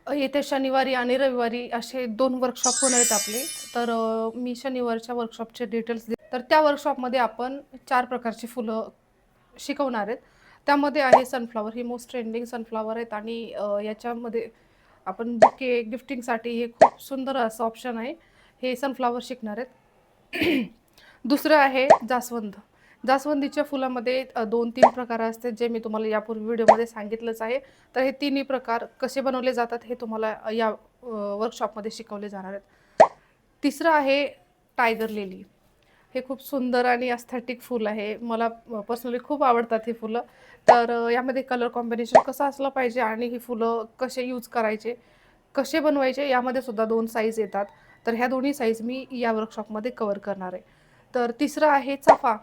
येत्या शनिवारी आणि रविवारी असे 2 वर्कशॉप होणार आहेत आपले. तर मी शनिवारच्या वर्कशॉपचे डिटेल्स तर त्या वर्कशॉपमध्ये आपण 4 प्रकारची फुलं शिकवणार आहेत. त्यामध्ये आहे सनफ्लॉवर, ही मोस्ट ट्रेंडिंग सनफ्लॉवर आहेत आणि याच्यामध्ये आपण बुके गिफ्टिंगसाठी हे खूप सुंदर असं ऑप्शन आहे. हे सनफ्लॉवर शिकणार आहेत. दुसरं आहे जास्वंद. जास्वंदीच्या फुलामध्ये 2-3 प्रकार असतात जे मी तुम्हाला यापूर्वी व्हिडिओमध्ये सांगितलंच आहे. तर हे तिन्ही प्रकार कसे बनवले जातात हे तुम्हाला या वर्कशॉपमध्ये शिकवले जाणार आहेत. तिसरं आहे टायगर लिली. हे खूप सुंदर आणि एस्थेटिक फूल आहे. मला पर्सनली खूप आवडतात ही फुलं. तर यामध्ये कलर कॉम्बिनेशन कसं असलं पाहिजे आणि ही फुलं कसे यूज करायचे, कसे बनवायचे यामध्ये सुद्धा 2 साईज येतात. तर ह्या दोन्ही साईज मी या वर्कशॉपमध्ये कव्हर करणार आहे. तर तिसरं आहे चाफा.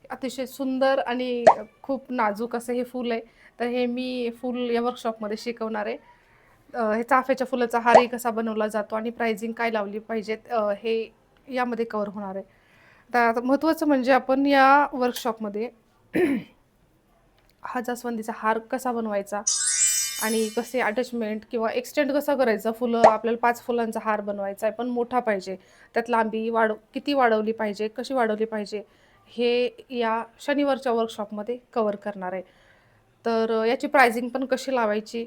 अतिशय सुंदर आणि खूप नाजूक असं हे फूल आहे. तर हे मी फूल या वर्कशॉपमध्ये शिकवणार आहे. हे चाफ्याच्या फुलाचा हारही कसा बनवला जातो आणि प्राइसिंग काय लावली पाहिजेत हे यामध्ये कव्हर होणार आहे. तर आता महत्त्वाचं म्हणजे आपण या वर्कशॉपमध्ये हा जास्वंदीचा हार कसा बनवायचा आणि कसे अटॅचमेंट किंवा एक्सटेंड कसं करायचं, फुलं आपल्याला 5 फुलांचा हार बनवायचा आहे, पण मोठा पाहिजे. त्यात लांबी किती वाढवली पाहिजे, कशी वाढवली पाहिजे, हे या शनिवारच्या वर्कशॉपमध्ये कव्हर करणार आहे. तर याची प्राइसिंग पण कशी लावायची,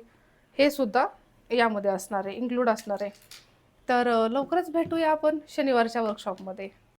हे सुद्धा यामध्ये असणार आहे, इन्क्लूड असणार आहे. तर लवकरच भेटूया आपण शनिवारच्या वर्कशॉपमध्ये.